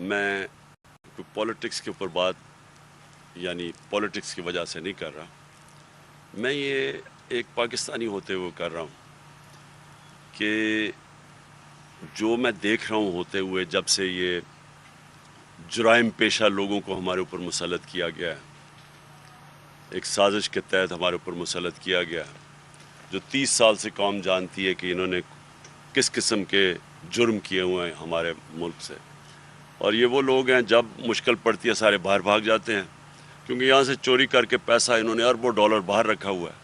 میں پولیٹکس کے اوپر بات یعنی پولیٹکس کی وجہ سے نہیں کر رہا. میں یہ ایک پاکستانی ہوتے ہوئے کر رہا ہوں کہ جو میں دیکھ رہا ہوں ہوتے ہوئے جب سے یہ جرائم پیشہ لوگوں کو ہمارے اوپر مسلط کیا گیا ہے, ایک سازش کے تحت ہمارے اوپر مسلط کیا گیا ہے, جو 30 سال سے قوم جانتی ہے کہ انہوں نے کس قسم کے جرم کیے ہوئے ہیں ہمارے ملک سے. اور یہ وہ لوگ ہیں جب مشکل پڑتی ہے سارے باہر بھاگ جاتے ہیں, کیونکہ یہاں سے چوری کر کے پیسہ انہوں نے اربوں ڈالر باہر رکھا ہوا ہے,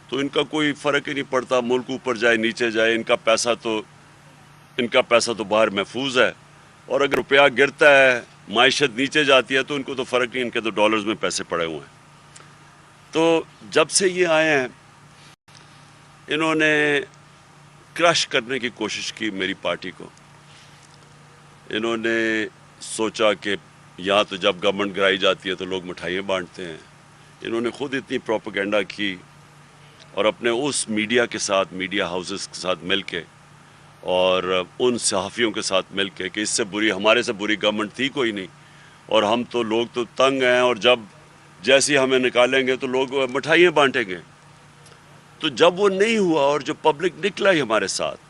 تو ان کا کوئی فرق ہی نہیں پڑتا ملک اوپر جائے نیچے جائے, ان کا پیسہ تو باہر محفوظ ہے. اور اگر روپیہ گرتا ہے معیشت نیچے جاتی ہے تو ان کو تو فرق نہیں, ان کے تو ڈالرز میں پیسے پڑے ہوئے ہیں. تو جب سے یہ آئے ہیں انہوں نے کرش کرنے کی کوشش کی میری پارٹی کو. انہوں نے سوچا کہ یہاں تو جب گورنمنٹ گرائی جاتی ہے تو لوگ مٹھائیاں بانٹتے ہیں. انہوں نے خود اتنی پروپیگنڈا کی اور اپنے اس میڈیا کے ساتھ, میڈیا ہاؤسز کے ساتھ مل کے اور ان صحافیوں کے ساتھ مل کے کہ اس سے بری, ہمارے سے بری گورنمنٹ تھی کوئی نہیں, اور ہم تو لوگ تو تنگ ہیں, اور جب جیسی ہمیں نکالیں گے تو لوگ مٹھائیاں بانٹیں گے. تو جب وہ نہیں ہوا اور جو پبلک نکلا ہی ہمارے ساتھ,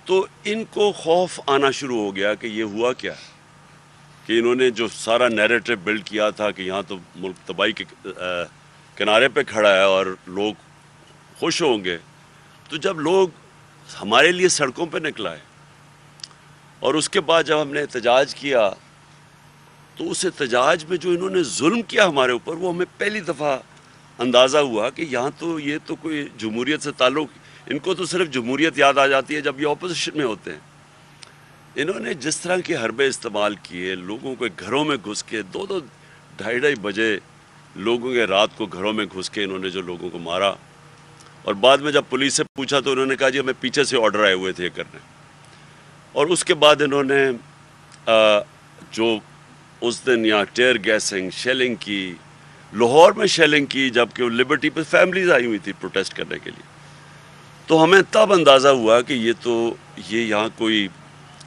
تو ان کو خوف آنا شروع ہو گیا کہ یہ ہوا کیا ہے, کہ انہوں نے جو سارا نیریٹو بلڈ کیا تھا کہ یہاں تو ملک تباہی کے کنارے پہ کھڑا ہے اور لوگ خوش ہوں گے. تو جب لوگ ہمارے لیے سڑکوں پہ نکلا ہے اور اس کے بعد جب ہم نے احتجاج کیا تو اس احتجاج میں جو انہوں نے ظلم کیا ہمارے اوپر, وہ ہمیں پہلی دفعہ اندازہ ہوا کہ یہاں تو یہ تو کوئی جمہوریت سے تعلق, ان کو تو صرف جمہوریت یاد آ جاتی ہے جب یہ اپوزیشن میں ہوتے ہیں. انہوں نے جس طرح کے حربے استعمال کیے, لوگوں کے گھروں میں گھس کے 2-2 ڈھائی بجے لوگوں کے رات کو گھروں میں گھس کے انہوں نے جو لوگوں کو مارا, اور بعد میں جب پولیس سے پوچھا تو انہوں نے کہا جی ہمیں پیچھے سے آرڈر آئے ہوئے تھے یہ کرنے. اور اس کے بعد انہوں نے جو اس دن یہاں ٹیئر گیسنگ, شیلنگ کی, لاہور میں شیلنگ کی, جبکہ وہ لبرٹی پہ فیملیز آئی ہوئی تھی پروٹیسٹ کرنے کے لیے. تو ہمیں تب اندازہ ہوا کہ یہ یہاں کوئی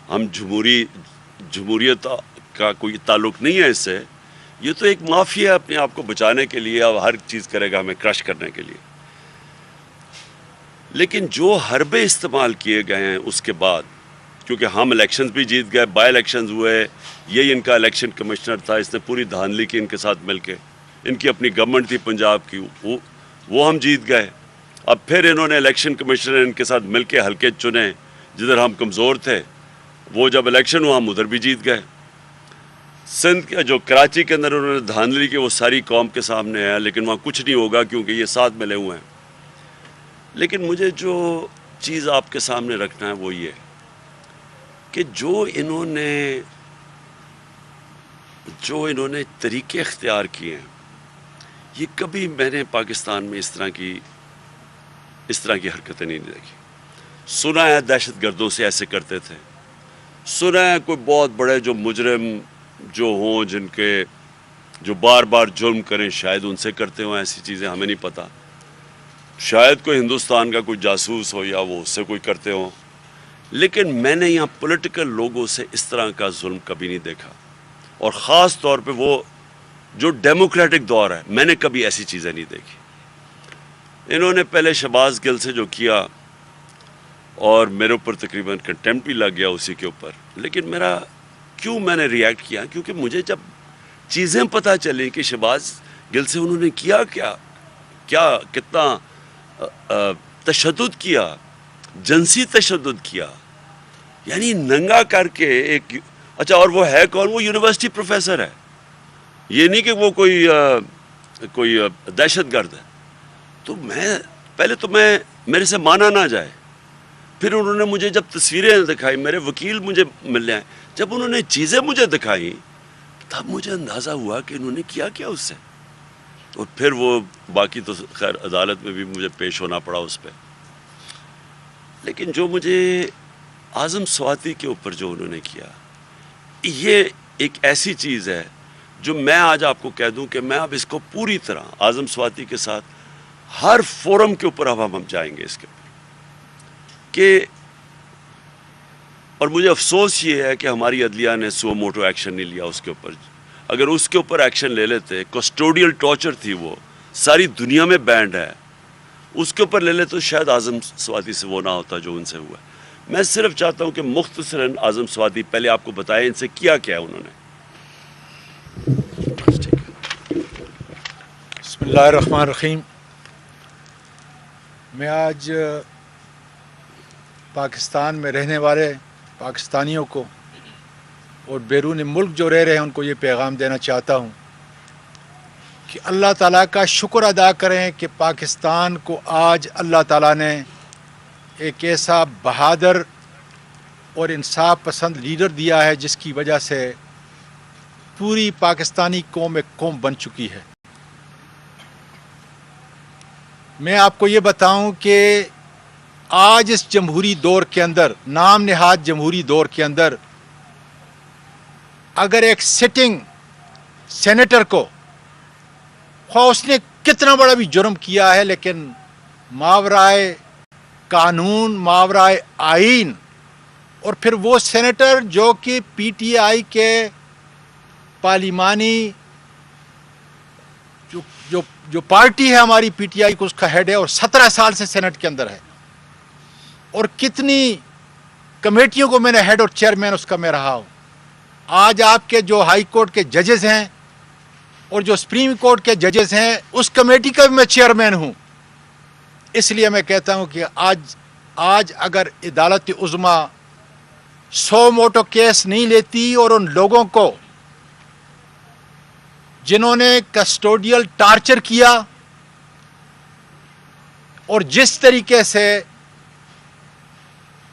ہم جمہوریت کا کوئی تعلق نہیں ہے اس سے, یہ تو ایک مافیا اپنے آپ کو بچانے کے لیے اب ہر چیز کرے گا ہمیں کرش کرنے کے لیے. لیکن جو حربے استعمال کیے گئے ہیں اس کے بعد, کیونکہ ہم الیکشنز بھی جیت گئے, بائی الیکشنز ہوئے, یہی ان کا الیکشن کمشنر تھا, اس نے پوری دھاندلی کی ان کے ساتھ مل کے, ان کی اپنی گورنمنٹ تھی پنجاب کی, وہ ہم جیت گئے. اب پھر انہوں نے الیکشن کمشنر ان کے ساتھ مل کے حلقے چنے جدھر ہم کمزور تھے, وہ جب الیکشن ہوا ہم ادھر بھی جیت گئے. سندھ کے جو کراچی کے اندر انہوں نے دھاندلی کی وہ ساری قوم کے سامنے ہے, لیکن وہاں کچھ نہیں ہوگا کیونکہ یہ ساتھ ملے ہوئے ہیں. لیکن مجھے جو چیز آپ کے سامنے رکھنا ہے وہ یہ کہ جو انہوں نے طریقے اختیار کیے ہیں, یہ کبھی میں نے پاکستان میں اس طرح کی حرکتیں نہیں دیکھی. سنا ہے دہشت گردوں سے ایسے کرتے تھے, سنا ہے کوئی بہت بڑے جو مجرم جو ہوں جن کے جو بار بار جرم کریں شاید ان سے کرتے ہوں ایسی چیزیں, ہمیں نہیں پتہ. شاید کوئی ہندوستان کا کوئی جاسوس ہو یا وہ اس سے کوئی کرتے ہوں, لیکن میں نے یہاں پولیٹیکل لوگوں سے اس طرح کا ظلم کبھی نہیں دیکھا. اور خاص طور پہ وہ جو ڈیموکریٹک دور ہے, میں نے کبھی ایسی چیزیں نہیں دیکھی. انہوں نے پہلے شہباز گل سے جو کیا اور میرے اوپر تقریباً کنٹمپٹ بھی لگ گیا اسی کے اوپر, لیکن میں نے ریئیکٹ کیا کیونکہ مجھے جب چیزیں پتہ چلیں کہ شہباز گل سے انہوں نے کیا کتنا تشدد کیا, جنسی تشدد کیا, یعنی ننگا کر کے ایک, اچھا اور وہ ہے کون, وہ یونیورسٹی پروفیسر ہے, یہ نہیں کہ وہ کوئی دہشت گرد ہے. تو میرے سے مانا نہ جائے. پھر انہوں نے مجھے جب تصویریں دکھائی, میرے وکیل مجھے ملے ہیں, جب انہوں نے چیزیں مجھے دکھائیں تب مجھے اندازہ ہوا کہ انہوں نے کیا اس سے. اور پھر وہ باقی تو خیر عدالت میں بھی مجھے پیش ہونا پڑا اس پہ. لیکن جو مجھے اعظم سواتی کے اوپر جو انہوں نے کیا, یہ ایک ایسی چیز ہے جو میں آج آپ کو کہہ دوں کہ میں اب اس کو پوری طرح اعظم سواتی کے ساتھ ہر فورم کے اوپر اب ہم جائیں گے اس کے اوپر کہ اور مجھے افسوس یہ ہے کہ ہماری عدلیہ نے سو موٹو ایکشن نہیں لیا اس کے اوپر. اگر اس کے اوپر ایکشن لے لیتے، کسٹوڈیل ٹارچر تھی وہ، ساری دنیا میں بینڈ ہے، اس کے اوپر لے لے تو شاید اعظم سوادی سے وہ نہ ہوتا جو ان سے ہوا. میں صرف چاہتا ہوں کہ مختصراً اعظم سوادی پہلے آپ کو بتائیں ان سے کیا کیا ہے انہوں نے. بسم اللہ الرحمن الرحیم. میں آج پاکستان میں رہنے والے پاکستانیوں کو اور بیرون ملک جو رہ رہے ہیں ان کو یہ پیغام دینا چاہتا ہوں کہ اللہ تعالیٰ کا شکر ادا کریں کہ پاکستان کو آج اللہ تعالیٰ نے ایک ایسا بہادر اور انصاف پسند لیڈر دیا ہے جس کی وجہ سے پوری پاکستانی قوم ایک قوم بن چکی ہے. میں آپ کو یہ بتاؤں کہ آج اس جمہوری دور کے اندر، نام نہاد جمہوری دور کے اندر، اگر ایک سٹنگ سینیٹر کو خواہ اس نے کتنا بڑا بھی جرم کیا ہے لیکن ماورائے قانون، ماورائے آئین، اور پھر وہ سینیٹر جو کہ پی ٹی آئی کے پارلیمانی جو پارٹی ہے ہماری پی ٹی آئی کو اس کا ہیڈ ہے اور 17 سال سے سینٹ کے اندر ہے، اور کتنی کمیٹیوں کو میں نے ہیڈ اور چیئرمین اس کا میں رہا ہوں. آج آپ کے جو ہائی کورٹ کے ججز ہیں اور جو سپریم کورٹ کے ججز ہیں اس کمیٹی کا بھی میں چیئرمین ہوں. اس لیے میں کہتا ہوں کہ آج اگر عدالت عظمیٰ 100 موٹو کیس نہیں لیتی اور ان لوگوں کو جنہوں نے کسٹوڈیل ٹارچر کیا اور جس طریقے سے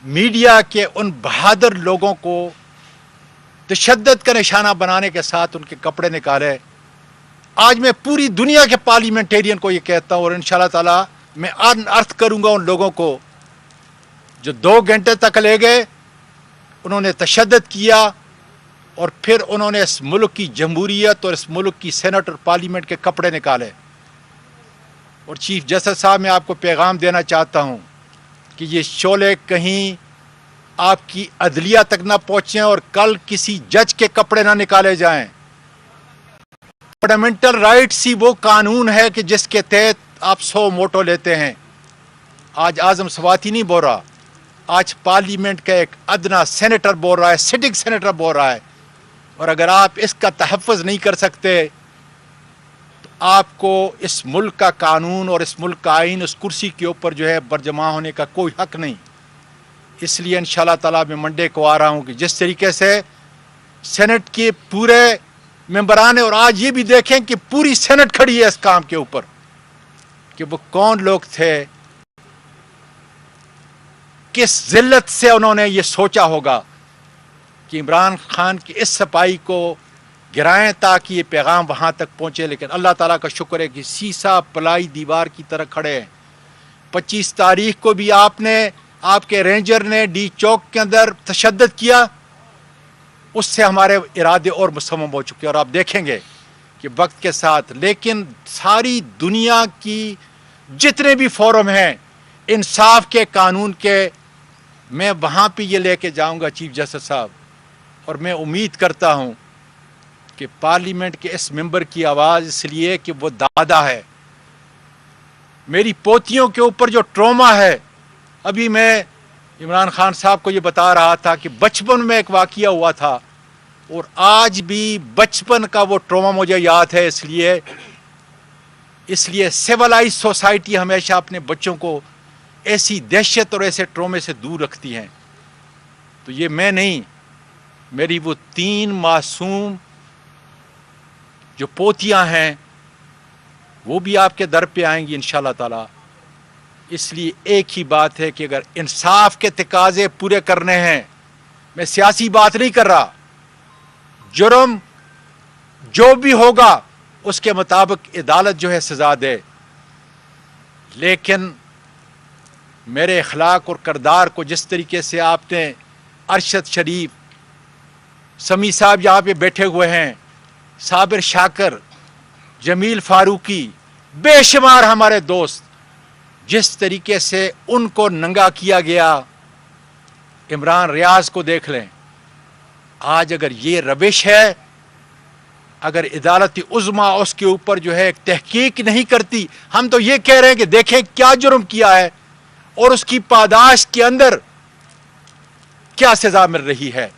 میڈیا کے ان بہادر لوگوں کو تشدد کا نشانہ بنانے کے ساتھ ان کے کپڑے نکالے، آج میں پوری دنیا کے پارلیمنٹیرین کو یہ کہتا ہوں اور انشاءاللہ تعالی میں ارتھ کروں گا ان لوگوں کو جو 2 گھنٹے تک لے گئے، انہوں نے تشدد کیا اور پھر انہوں نے اس ملک کی جمہوریت اور اس ملک کی سینٹ اور پارلیمنٹ کے کپڑے نکالے. اور چیف جسٹس صاحب میں آپ کو پیغام دینا چاہتا ہوں کہ یہ شعلے کہیں آپ کی عدلیہ تک نہ پہنچیں اور کل کسی جج کے کپڑے نہ نکالے جائیں. فنڈامنٹل رائٹس ہی وہ قانون ہے کہ جس کے تحت آپ 100 موٹو لیتے ہیں. آج اعظم سوادی نہیں بول رہا، آج پارلیمنٹ کا ایک ادنا سینیٹر بول رہا ہے، سٹنگ سینیٹر بول رہا ہے. اور اگر آپ اس کا تحفظ نہیں کر سکتے تو آپ کو اس ملک کا قانون اور اس ملک کا آئین اس کرسی کے اوپر جو ہے برجمع ہونے کا کوئی حق نہیں. اس لیے انشاءاللہ تعالیٰ میں منڈے کو آ رہا ہوں کہ جس طریقے سے سینٹ کے پورے ممبران ہیں، اور آج یہ بھی دیکھیں کہ پوری سینٹ کھڑی ہے اس کام کے اوپر کہ وہ کون لوگ تھے، کس ذلت سے انہوں نے یہ سوچا ہوگا کہ عمران خان کی اس صفائی کو گرائیں تاکہ یہ پیغام وہاں تک پہنچے. لیکن اللہ تعالیٰ کا شکر ہے کہ سیسا پلائی دیوار کی طرح کھڑے ہیں. 25 تاریخ کو بھی آپ کے رینجر نے ڈی چوک کے اندر تشدد کیا، اس سے ہمارے ارادے اور مصمم ہو چکے اور آپ دیکھیں گے کہ وقت کے ساتھ. لیکن ساری دنیا کی جتنے بھی فورم ہیں انصاف کے، قانون کے، میں وہاں پہ یہ لے کے جاؤں گا چیف جسٹس صاحب. اور میں امید کرتا ہوں کہ پارلیمنٹ کے اس ممبر کی آواز اس لیے کہ وہ دادا ہے. میری پوتیوں کے اوپر جو ٹروما ہے، ابھی میں عمران خان صاحب کو یہ بتا رہا تھا کہ بچپن میں ایک واقعہ ہوا تھا اور آج بھی بچپن کا وہ ٹروما مجھے یاد ہے. اس لیے سیولائز سوسائٹی ہمیشہ اپنے بچوں کو ایسی دہشت اور ایسے ٹرومے سے دور رکھتی ہیں. تو یہ میں نہیں، میری وہ 3 معصوم جو پوتیاں ہیں وہ بھی آپ کے در پہ آئیں گی انشاءاللہ تعالی. اس لیے ایک ہی بات ہے کہ اگر انصاف کے تقاضے پورے کرنے ہیں، میں سیاسی بات نہیں کر رہا، جرم جو بھی ہوگا اس کے مطابق عدالت جو ہے سزا دے، لیکن میرے اخلاق اور کردار کو جس طریقے سے آپ نے ارشد شریف، سمیع صاحب یہاں پہ بیٹھے ہوئے ہیں، صابر شاکر، جمیل فاروقی، بے شمار ہمارے دوست، جس طریقے سے ان کو ننگا کیا گیا، عمران ریاض کو دیکھ لیں. آج اگر یہ روش ہے, اگر عدالت عظمیٰ اس کے اوپر جو ہے ایک تحقیق نہیں کرتی, ہم تو یہ کہہ رہے ہیں کہ دیکھیں کیا جرم کیا ہے اور اس کی پاداش کے اندر کیا سزا مل رہی ہے.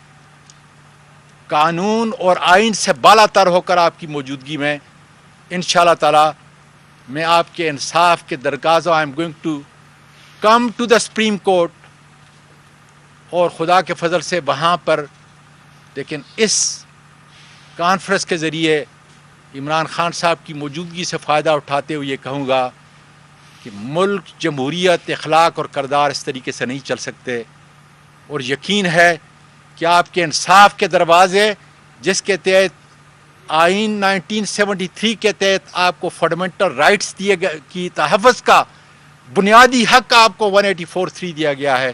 قانون اور آئین سے بالا تر ہو کر آپ کی موجودگی میں انشاءاللہ تعالی میں آپ کے انصاف کے درگازوں I am going to come to the supreme court, اور خدا کے فضل سے وہاں پر, لیکن اس کانفرنس کے ذریعے عمران خان صاحب کی موجودگی سے فائدہ اٹھاتے ہوئے یہ کہوں گا کہ ملک, جمہوریت, اخلاق اور کردار اس طریقے سے نہیں چل سکتے. اور یقین ہے کہ آپ کے انصاف کے دروازے, جس کے تحت آئین 1973 کے تحت آپ کو فنڈامنٹل رائٹس دیے گئے کی تحفظ کا بنیادی حق آپ کو 184(3) دیا گیا ہے,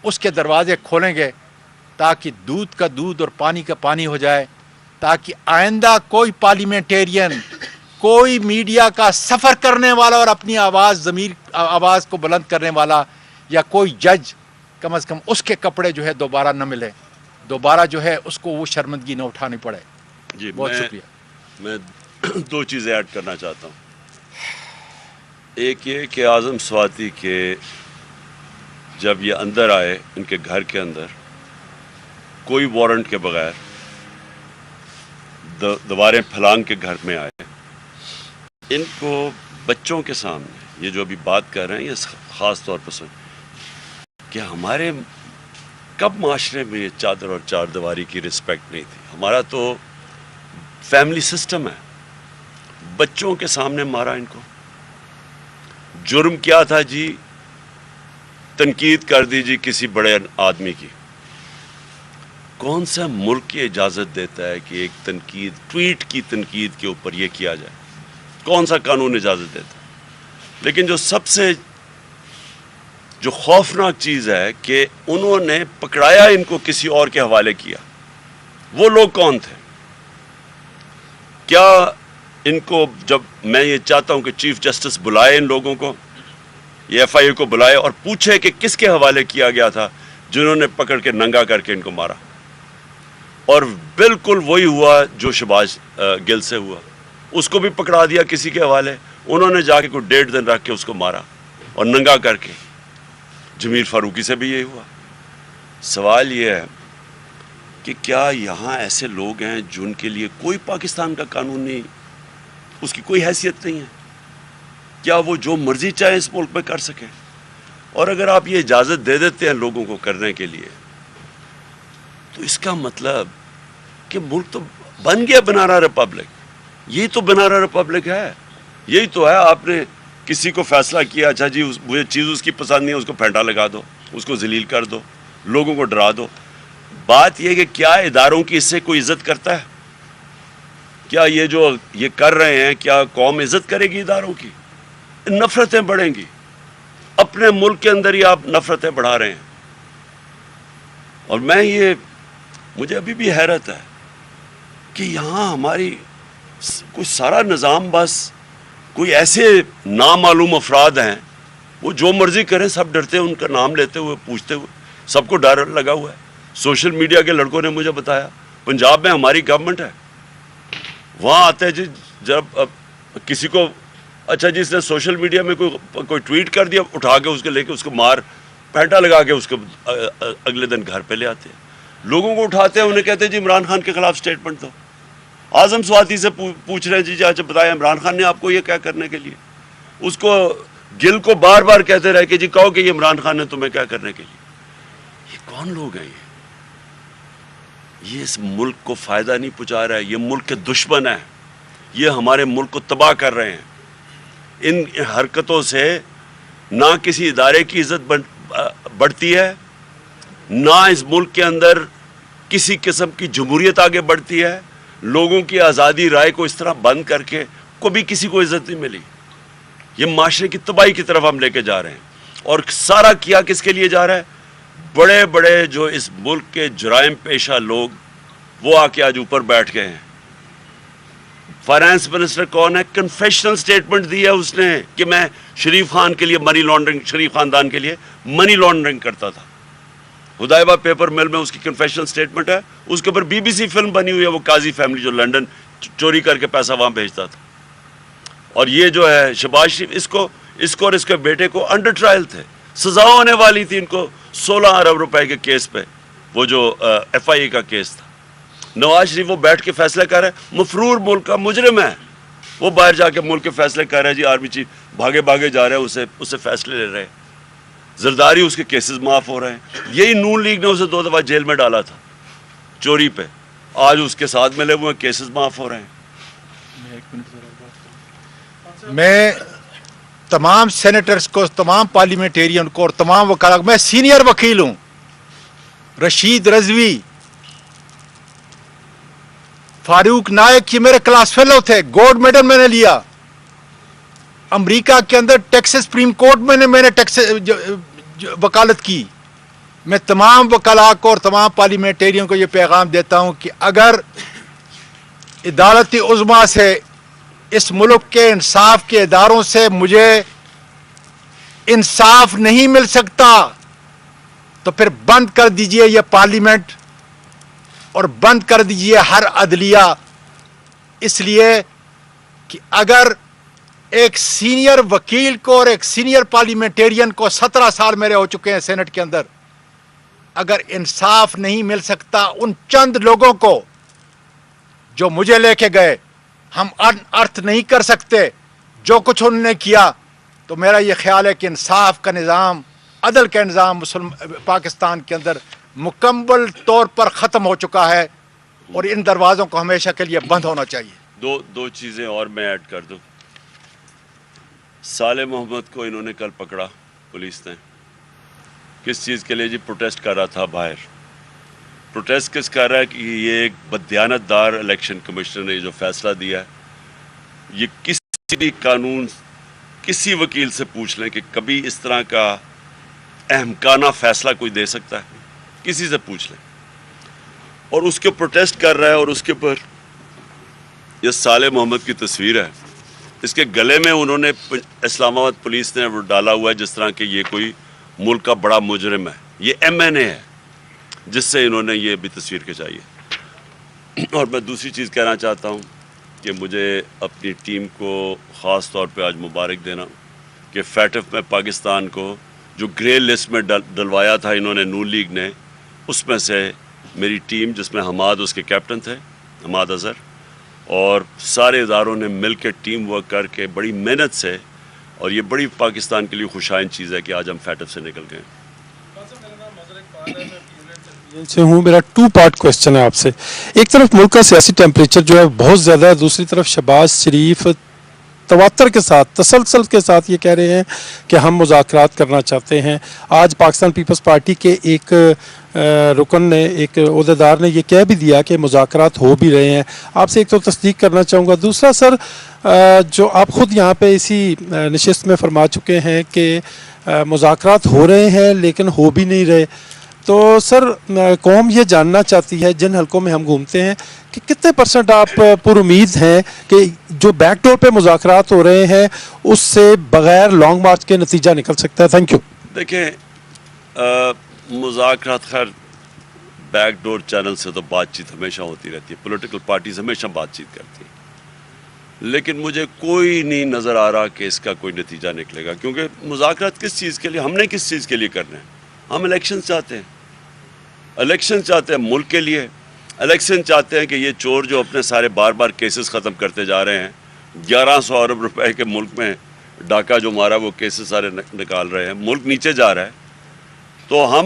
اس کے دروازے کھولیں گے تاکہ دودھ کا دودھ اور پانی کا پانی ہو جائے, تاکہ آئندہ کوئی پارلیمنٹیرین, کوئی میڈیا کا سفر کرنے والا اور اپنی آواز کو بلند کرنے والا, یا کوئی جج کم از کم اس کے کپڑے جو ہے دوبارہ نہ ملے, دوبارہ جو ہے اس کو وہ شرمندگی نہ اٹھانی پڑے. جی بہت شکریہ. میں 2 چیزیں ایڈ کرنا چاہتا ہوں. ایک یہ کہ اعظم سواتی کے جب یہ اندر آئے ان کے گھر کے اندر کوئی وارنٹ کے بغیر, دیواریں پھلانگ کے گھر میں آئے, ان کو بچوں کے سامنے یہ جو ابھی بات کر رہے ہیں یہ خاص طور پر سن کہ ہمارے کب معاشرے میں یہ چادر اور چار دیواری کی رسپیکٹ نہیں تھی. ہمارا تو فیملی سسٹم ہے. بچوں کے سامنے مارا ان کو. جرم کیا تھا جی؟ تنقید کر دی جی کسی بڑے آدمی کی. کون سا ملک یہ اجازت دیتا ہے کہ ایک تنقید, ٹویٹ کی تنقید کے اوپر یہ کیا جائے؟ کون سا قانون اجازت دیتا ہے؟ لیکن جو سب سے جو خوفناک چیز ہے کہ انہوں نے پکڑایا ان کو کسی اور کے حوالے کیا. وہ لوگ کون تھے؟ کیا ان کو, جب میں یہ چاہتا ہوں کہ چیف جسٹس بلائے ان لوگوں کو, یہ ایف آئی اے کو بلائے اور پوچھے کہ کس کے حوالے کیا گیا تھا جنہوں نے پکڑ کے ننگا کر کے ان کو مارا. اور بالکل وہی ہوا جو شہباز گل سے ہوا, اس کو بھی پکڑا دیا کسی کے حوالے, انہوں نے جا کے کوئی 1.5 دن رکھ کے اس کو مارا اور ننگا کر کے. جمیل فاروقی سے بھی یہی ہوا. سوال یہ ہے کہ کیا یہاں ایسے لوگ ہیں جن کے لیے کوئی پاکستان کا قانون نہیں, اس کی کوئی حیثیت نہیں ہے؟ کیا وہ جو مرضی چاہے اس ملک میں کر سکیں؟ اور اگر آپ یہ اجازت دے دیتے ہیں لوگوں کو کرنے کے لیے, تو اس کا مطلب کہ ملک تو بن گیا بنارا ریپبلک. یہی تو بنارا ریپبلک ہے, یہی تو ہے. آپ نے کسی کو فیصلہ کیا, اچھا جی مجھے چیز اس کی پسند نہیں ہے, اس کو پھینٹا لگا دو, اس کو ذلیل کر دو, لوگوں کو ڈرا دو. بات یہ کہ کیا اداروں کی اس سے کوئی عزت کرتا ہے؟ کیا یہ جو یہ کر رہے ہیں, کیا قوم عزت کرے گی اداروں کی؟ نفرتیں بڑھیں گی. اپنے ملک کے اندر ہی آپ نفرتیں بڑھا رہے ہیں. اور مجھے ابھی بھی حیرت ہے کہ یہاں ہماری کوئی سارا نظام, بس کوئی ایسے نامعلوم افراد ہیں, وہ جو مرضی کریں, سب ڈرتے ہیں ان کا نام لیتے ہوئے, پوچھتے ہوئے, سب کو ڈر لگا ہوا ہے. سوشل میڈیا کے لڑکوں نے مجھے بتایا پنجاب میں ہماری گورنمنٹ ہے, وہاں آتے ہیں جی جب کسی کو, اچھا جی اس نے سوشل میڈیا میں کوئی ٹویٹ کر دیا, اٹھا کے اس کو لے کے اس کو مار پینٹا لگا کے اس کو اگلے دن گھر پہ لے آتے ہیں. لوگوں کو اٹھاتے ہیں, انہیں کہتے ہیں جی عمران خان کے خلاف سٹیٹمنٹ دو. اعظم سواتی سے پوچھ رہے ہیں جی اچھا بتائیں عمران خان نے آپ کو یہ کیا کرنے کے لیے؟ اس کو گل کو بار بار کہتے رہے کہ جی کہو کہ یہ عمران خان نے تمہیں کیا کرنے کے لیے. یہ کون لوگ ہیں؟ یہ اس ملک کو فائدہ نہیں پہنچا رہا ہے, یہ ملک کے دشمن ہیں, یہ ہمارے ملک کو تباہ کر رہے ہیں. ان حرکتوں سے نہ کسی ادارے کی عزت بڑھتی ہے, نہ اس ملک کے اندر کسی قسم کی جمہوریت آگے بڑھتی ہے. لوگوں کی آزادی رائے کو اس طرح بند کر کے کبھی کسی کو عزت نہیں ملی. یہ معاشرے کی تباہی کی طرف ہم لے کے جا رہے ہیں. اور سارا کیا کس کے لیے جا رہا ہے؟ بڑے بڑے جو اس ملک کے جرائم پیشہ لوگ, وہ آ کے آج اوپر بیٹھ گئے ہیں. فائنانس منسٹر کون ہے؟ کنفیشنل سٹیٹمنٹ دی ہے اس نے کہ میں شریف خان کے لیے منی لانڈرنگ, شریف خاندان کے لیے منی لانڈرنگ کرتا تھا. ہدایبہ پیپر مل میں اس کی کنفیشنل سٹیٹمنٹ ہے. اس کے اوپر BBC فلم بنی ہوئی ہے, وہ قاضی فیملی جو لنڈن چوری کر کے پیسہ وہاں بھیجتا تھا. اور یہ جو ہے شہباز شریف, اس کو اور اس کے بیٹے کو انڈر ٹرائل تھے, سزا ہونے والی تھی ان کو 16 ارب روپے کے کیس پہ, وہ جو FIA کا کیس تھا. نواز شریف وہ بیٹھ کے فیصلہ کر رہا ہے, مفرور ملک کا مجرم ہے, وہ باہر جا کے ملک کے فیصلے کر رہا ہے. جی آرمی چیف بھاگے جا رہے ہیں, اسے فیصلے لے رہے ہیں. زرداری اس کے کیسز معاف ہو رہے ہیں. یہی نون لیگ نے اسے 2 دفعہ جیل میں ڈالا تھا چوری پہ, آج اس کے ساتھ ملے ہوئے کیسز معاف ہو رہے ہیں. میں تمام سینیٹرز کو, تمام پارلیمنٹیرین کو اور تمام وکلاء, میں سینئر وکیل ہوں, رشید رضوی, فاروق نائک, یہ میرے کلاس فیلو تھے, گولڈ میڈل میں نے لیا. امریکہ کے اندر ٹیکساس سپریم کورٹ میں نے وکالت کی. میں تمام وکلاء کو اور تمام پارلیمنٹیرین کو یہ پیغام دیتا ہوں کہ اگر عدالت عظمیٰ سے, اس ملک کے انصاف کے اداروں سے مجھے انصاف نہیں مل سکتا تو پھر بند کر دیجئے یہ پارلیمنٹ اور بند کر دیجئے ہر عدلیہ. اس لیے کہ اگر ایک سینئر وکیل کو اور ایک سینئر پارلیمنٹیرین کو 17 سال میرے ہو چکے ہیں سینٹ کے اندر, اگر انصاف نہیں مل سکتا ان چند لوگوں کو جو مجھے لے کے گئے, ہم ارتھ نہیں کر سکتے جو کچھ انہوں نے کیا. تو میرا یہ خیال ہے کہ انصاف کا نظام, عدل کا نظام پاکستان کے اندر مکمل طور پر ختم ہو چکا ہے, اور ان دروازوں کو ہمیشہ کے لیے بند ہونا چاہیے. دو چیزیں اور میں ایڈ کر دوں. صالح محمد کو انہوں نے کل پکڑا پولیس نے, کس چیز کے لیے؟ جی پروٹیسٹ کر رہا تھا باہر. پروٹیسٹ کس کر رہا ہے کہ یہ ایک بددیانت دار الیکشن کمشنر نے جو فیصلہ دیا ہے, یہ کسی بھی قانون, کسی وکیل سے پوچھ لیں کہ کبھی اس طرح کا احمقانہ فیصلہ کوئی دے سکتا ہے, کسی سے پوچھ لیں. اور اس کے پروٹیسٹ کر رہا ہے, اور اس کے اوپر یہ صالح محمد کی تصویر ہے, اس کے گلے میں انہوں نے اسلام آباد پولیس نے وہ ڈالا ہوا ہے جس طرح کہ یہ کوئی ملک کا بڑا مجرم ہے. یہ MNA ہے جس سے انہوں نے یہ بھی تصویر کھچائی ہے. اور میں دوسری چیز کہنا چاہتا ہوں کہ مجھے اپنی ٹیم کو خاص طور پہ آج مبارک دینا کہ FATF میں پاکستان کو جو گرے لسٹ میں ڈلوایا تھا انہوں نے, نون لیگ نے, اس میں سے میری ٹیم, جس میں حماد اس کے کیپٹن تھے, حماد اظہر, اور سارے اداروں نے مل کے ٹیم ورک کر کے بڑی محنت سے, اور یہ بڑی پاکستان کے لیے خوشائن چیز ہے کہ آج ہم FATF سے نکل گئے. سے ہوں, میرا 2 پارٹ کوشچن ہے آپ سے. ایک طرف ملک کا سیاسی ٹیمپریچر جو ہے بہت زیادہ ہے, دوسری طرف شہباز شریف تواتر کے ساتھ, تسلسل کے ساتھ یہ کہہ رہے ہیں کہ ہم مذاکرات کرنا چاہتے ہیں. آج پاکستان پیپلز پارٹی کے ایک رکن نے, ایک عہدیدار نے یہ کہہ بھی دیا کہ مذاکرات ہو بھی رہے ہیں. آپ سے ایک تو تصدیق کرنا چاہوں گا. دوسرا سر, جو آپ خود یہاں پہ اسی نشست میں فرما چکے ہیں کہ مذاکرات ہو رہے ہیں لیکن ہو بھی نہیں رہے, تو سر قوم یہ جاننا چاہتی ہے, جن حلقوں میں ہم گھومتے ہیں, کہ کتنے % آپ پر امید ہیں کہ جو بیک ڈور پہ مذاکرات ہو رہے ہیں اس سے بغیر لانگ مارچ کے نتیجہ نکل سکتا ہے؟ Thank you. دیکھیں, مذاکرات خیر بیک ڈور چینل سے تو بات چیت ہمیشہ ہوتی رہتی ہے, پولیٹیکل پارٹیز ہمیشہ بات چیت کرتی ہیں, لیکن مجھے کوئی نہیں نظر آ رہا کہ اس کا کوئی نتیجہ نکلے گا. کیونکہ مذاکرات کس چیز کے لیے, ہم نے کس چیز کے لیے کرنا ہے؟ ہم الیکشن چاہتے ہیں, الیکشن چاہتے ہیں ملک کے لیے. الیکشن چاہتے ہیں کہ یہ چور جو اپنے سارے بار کیسز ختم کرتے جا رہے ہیں, 1100 ارب روپے کے ملک میں ڈاکہ جو مارا وہ کیسز سارے نکال رہے ہیں, ملک نیچے جا رہا ہے. تو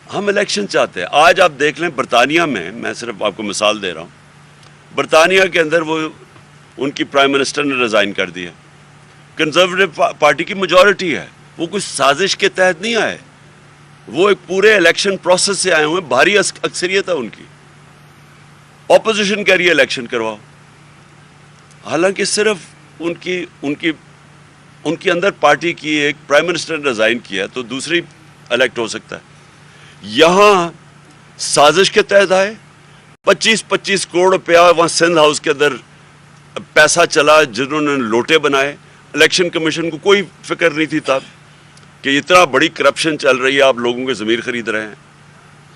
ہم الیکشن چاہتے ہیں. آج آپ دیکھ لیں برطانیہ میں صرف آپ کو مثال دے رہا ہوں, برطانیہ کے اندر وہ ان کی پرائم منسٹر نے ریزائن کر دیا. کنزرویٹو پارٹی کی میجورٹی ہے, وہ کچھ سازش کے تحت نہیں آئے, وہ ایک پورے الیکشن پروسیس سے آئے ہوئے ہیں, بھاری اکثریت ہے ان کی. اپوزیشن کہہ رہی ہے الیکشن کرواؤ, حالانکہ صرف ان کی اندر پارٹی کی ایک پرائم منسٹر نے ریزائن کیا تو دوسری الیکٹ ہو سکتا ہے. یہاں سازش کے تحت آئے, 25 کروڑ روپیہ وہاں سندھ ہاؤس کے اندر پیسہ چلا, جنہوں نے لوٹے بنائے. الیکشن کمیشن کو کوئی فکر نہیں تھی تب کہ اتنا بڑی کرپشن چل رہی ہے, آپ لوگوں کے ضمیر خرید رہے ہیں.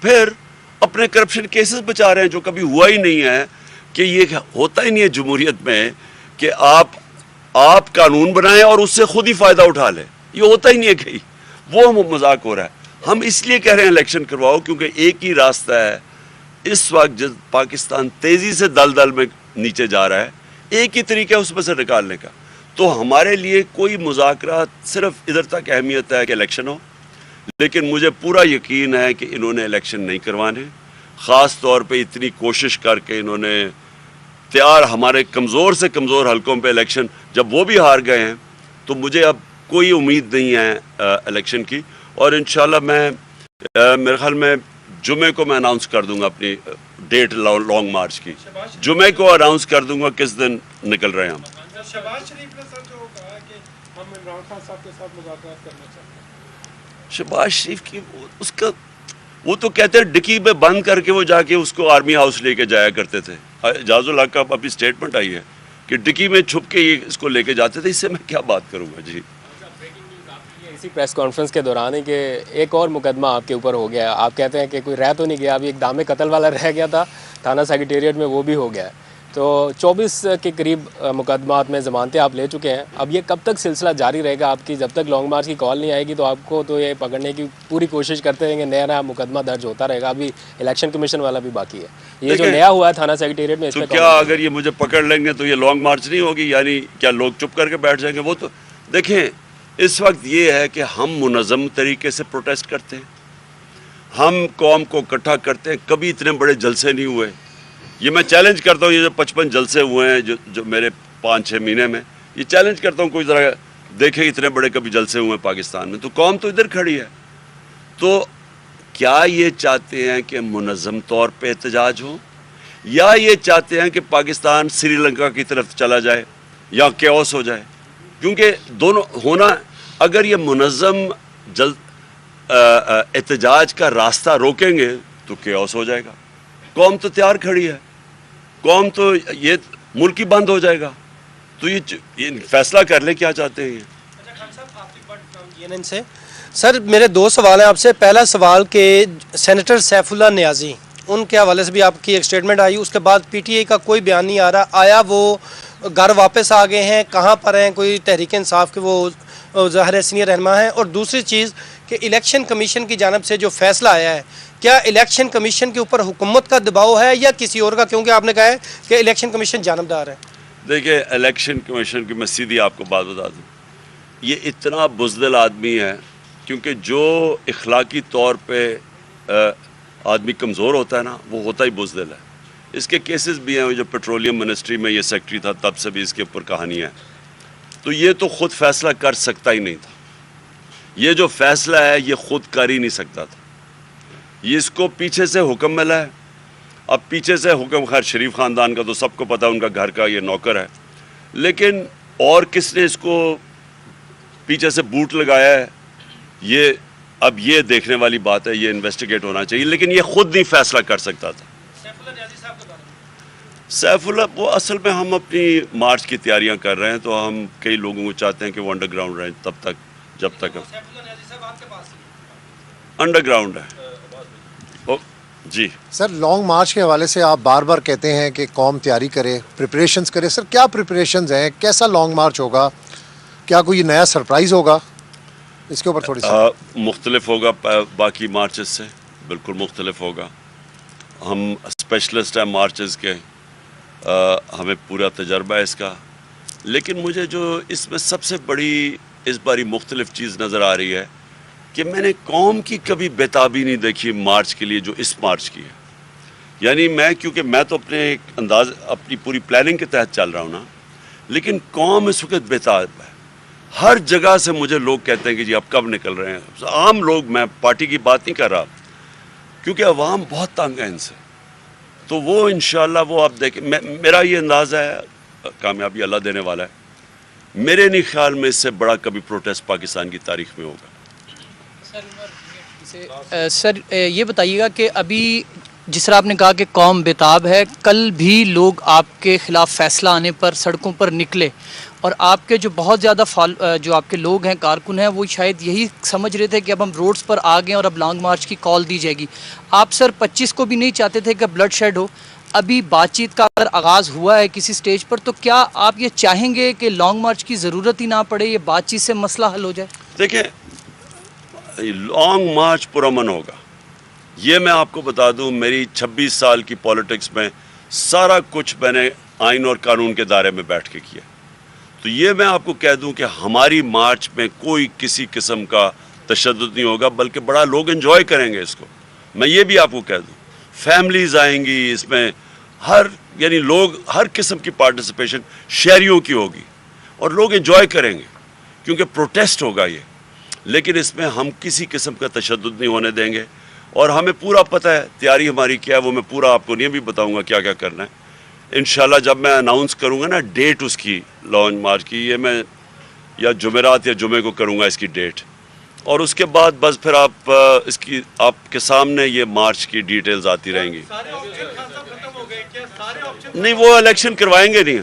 پھر اپنے کرپشن کیسز بچا رہے ہیں جو کبھی ہوا ہی نہیں ہے. کہ یہ ہوتا ہی نہیں ہے جمہوریت میں کہ آپ قانون بنائیں اور اس سے خود ہی فائدہ اٹھا لیں, یہ ہوتا ہی نہیں ہے کہیں. وہ مذاق ہو رہا ہے. ہم اس لیے کہہ رہے ہیں الیکشن کرواؤ کیونکہ ایک ہی راستہ ہے اس وقت جب پاکستان تیزی سے دلدل میں نیچے جا رہا ہے, ایک ہی طریقہ ہے اس میں سے نکالنے کا. تو ہمارے لیے کوئی مذاکرات صرف ادھر تک اہمیت ہے کہ الیکشن ہو, لیکن مجھے پورا یقین ہے کہ انہوں نے الیکشن نہیں کروانے. خاص طور پہ اتنی کوشش کر کے انہوں نے تیار ہمارے کمزور سے کمزور حلقوں پہ الیکشن, جب وہ بھی ہار گئے ہیں تو مجھے اب کوئی امید نہیں ہے الیکشن کی. اور انشاءاللہ میں میرے خیال میں جمعے کو میں اناؤنس کر دوں گا اپنی ڈیٹ لانگ مارچ کی. جمعے کو اناؤنس کر دوں گا کس دن نکل رہے ہیں ہم. شہباز شریف نے سر جو کہا کہ ہم عمران خان صاحب کے ساتھ مذاکرات کرنا چاہتے ہیں. شہباز شریف کی اس کا وہ تو کہتے ہیں ڈکی میں بند کر کے وہ جا کے اس کو آرمی ہاؤس لے کے جایا کرتے تھے. اعجاز الحق کا ابھی اسٹیٹمنٹ آئی ہے کہ ڈکی میں چھپ کے یہ اس کو لے کے جاتے تھے. اس سے میں کیا بات کروں گا جی. اسی پریس کانفرنس کے دوران ہی کہ ایک اور مقدمہ آپ کے اوپر ہو گیا ہے. آپ کہتے ہیں کہ کوئی رہ تو نہیں گیا, ابھی ایک دام قتل والا رہ گیا تھا تھانہ سیکریٹریٹ میں, وہ بھی ہو گیا ہے. تو 24 کے قریب مقدمات میں ضمانتیں آپ لے چکے ہیں. اب یہ کب تک سلسلہ جاری رہے گا آپ کی؟ جب تک لانگ مارچ کی کال نہیں آئے گی تو آپ کو تو یہ پکڑنے کی پوری کوشش کرتے رہیں گے, نیا مقدمہ درج ہوتا رہے گا. ابھی الیکشن کمیشن والا بھی باقی ہے, یہ جو نیا ہوا ہے تھانہ سیکریٹریٹ میں, اس تو پہ کیا اگر یہ مجھے پکڑ لیں گے تو یہ لانگ مارچ نہیں ہوگی؟ یعنی کیا لوگ چپ کر کے بیٹھ جائیں گے؟ وہ تو دیکھیں اس وقت یہ ہے کہ ہم منظم طریقے سے پروٹیسٹ کرتے ہیں, ہم قوم کو اکٹھا کرتے ہیں. کبھی اتنے بڑے جلسے نہیں ہوئے. یہ میں چیلنج کرتا ہوں, یہ جو 55 جلسے ہوئے ہیں جو میرے 5-6 مہینے میں, یہ چیلنج کرتا ہوں کوئی ذرا دیکھے اتنے بڑے کبھی جلسے ہوئے ہیں پاکستان میں. تو قوم تو ادھر کھڑی ہے. تو کیا یہ چاہتے ہیں کہ منظم طور پہ احتجاج ہو, یا یہ چاہتے ہیں کہ پاکستان سری لنکا کی طرف چلا جائے یا کیوس ہو جائے؟ کیونکہ دونوں ہونا, اگر یہ منظم احتجاج کا راستہ روکیں گے تو کیوس ہو جائے گا. قوم تو تیار کھڑی ہے, قوم تو یہ ملک ہی بند ہو جائے گا. تو یہ فیصلہ کر لے کیا چاہتے ہیں. یہ سر میرے 2 سوال ہیں آپ سے. پہلا سوال کہ سینیٹر سیف اللہ نیازی, ان کے حوالے سے بھی آپ کی ایک سٹیٹمنٹ آئی, اس کے بعد پی ٹی آئی کا کوئی بیان نہیں آ رہا. آیا وہ گھر واپس آ گئے ہیں, کہاں پر ہیں, کوئی تحریک انصاف کے وہ ظاہر سینئر رہنما ہیں؟ اور دوسری چیز کہ الیکشن کمیشن کی جانب سے جو فیصلہ آیا ہے, کیا الیکشن کمیشن کے اوپر حکومت کا دباؤ ہے یا کسی اور کا؟ کیونکہ آپ نے کہا ہے کہ الیکشن کمیشن جانبدار ہے. دیکھیں الیکشن کمیشن کی میں سیدھی آپ کو بات بتا دوں, یہ اتنا بزدل آدمی ہے کیونکہ جو اخلاقی طور پہ آدمی کمزور ہوتا ہے نا, وہ ہوتا ہی بزدل ہے. اس کے کیسز بھی ہیں, جو پیٹرولیم منسٹری میں یہ سیکٹری تھا تب سے بھی اس کے اوپر کہانی ہے. تو یہ تو خود فیصلہ کر سکتا ہی نہیں تھا. یہ جو فیصلہ ہے یہ خود کر ہی نہیں سکتا تھا. یہ اس کو پیچھے سے حکم ملا ہے. اب پیچھے سے حکم, خیر شریف خاندان کا تو سب کو پتہ, ان کا گھر کا یہ نوکر ہے, لیکن اور کس نے اس کو پیچھے سے بوٹ لگایا ہے یہ اب یہ دیکھنے والی بات ہے, یہ انویسٹیگیٹ ہونا چاہیے. لیکن یہ خود نہیں فیصلہ کر سکتا تھا. سیف اللہ وہ اصل میں ہم اپنی مارچ کی تیاریاں کر رہے ہیں, تو ہم کئی لوگوں کو چاہتے ہیں کہ وہ انڈر گراؤنڈ رہیں تب تک جب تک انڈر گراؤنڈ ہے. جی سر, لانگ مارچ کے حوالے سے آپ بار بار کہتے ہیں کہ قوم تیاری کرے, پریپریشنز کرے. سر کیا پریپریشنز ہیں, کیسا لانگ مارچ ہوگا, کیا کوئی نیا سرپرائز ہوگا؟ اس کے اوپر تھوڑی سی مختلف ہوگا باقی مارچز سے, بالکل مختلف ہوگا. ہم اسپیشلسٹ ہیں مارچز کے, ہمیں پورا تجربہ ہے اس کا. لیکن مجھے جو اس میں سب سے بڑی اس باری مختلف چیز نظر آ رہی ہے کہ میں نے قوم کی کبھی بےتابی نہیں دیکھی مارچ کے لیے جو اس مارچ کی ہے. یعنی کیونکہ میں تو اپنی پوری پلاننگ کے تحت چل رہا ہوں نا, لیکن قوم اس وقت بےتاب ہے. ہر جگہ سے مجھے لوگ کہتے ہیں کہ جی آپ کب نکل رہے ہیں. عام لوگ, میں پارٹی کی بات نہیں کر رہا, کیونکہ عوام بہت تنگ ہے ان سے. تو وہ انشاءاللہ وہ آپ دیکھیں, میرا یہ اندازہ ہے, کامیابی اللہ دینے والا ہے. میرے نہیں خیال میں اس سے بڑا کبھی پروٹیسٹ پاکستان کی تاریخ میں ہوگا. سر یہ بتائیے گا کہ ابھی جس طرح آپ نے کہا کہ قوم بےتاب ہے, کل بھی لوگ آپ کے خلاف فیصلہ آنے پر سڑکوں پر نکلے اور آپ کے جو بہت زیادہ جو آپ کے لوگ ہیں کارکن ہیں وہ شاید یہی سمجھ رہے تھے کہ اب ہم روڈز پر آ گئے اور اب لانگ مارچ کی کال دی جائے گی. آپ سر 25 کو بھی نہیں چاہتے تھے کہ بلڈ شیڈ ہو. ابھی بات چیت کا اگر آغاز ہوا ہے کسی سٹیج پر تو کیا آپ یہ چاہیں گے کہ لانگ مارچ کی ضرورت ہی نہ پڑے, یہ بات چیت سے مسئلہ حل ہو جائے؟ دیکھیں لانگ مارچ پرامن ہوگا. یہ میں آپ کو بتا دوں, میری 26 سال کی پالیٹکس میں سارا کچھ میں نے آئین اور قانون کے دائرے میں بیٹھ کے کیا. تو یہ میں آپ کو کہہ دوں کہ ہماری مارچ میں کوئی کسی قسم کا تشدد نہیں ہوگا, بلکہ بڑا لوگ انجوائے کریں گے اس کو. میں یہ بھی آپ کو کہہ دوں, فیملیز آئیں گی اس میں, یعنی لوگ ہر قسم کی پارٹیسپیشن شہریوں کی ہوگی اور لوگ انجوائے کریں گے کیونکہ پروٹیسٹ ہوگا یہ. لیکن اس میں ہم کسی قسم کا تشدد نہیں ہونے دیں گے اور ہمیں پورا پتہ ہے تیاری ہماری کیا ہے, وہ میں پورا آپ کو نہیں بھی بتاؤں گا کیا کیا کرنا ہے. انشاءاللہ جب میں اناؤنس کروں گا نا ڈیٹ اس کی لانگ مارچ کی, یہ میں یا جمعرات یا جمعے کو کروں گا اس کی ڈیٹ, اور اس کے بعد بس پھر آپ کے سامنے یہ مارچ کی ڈیٹیلز آتی رہیں گی. نہیں وہ الیکشن کروائیں گے نہیں,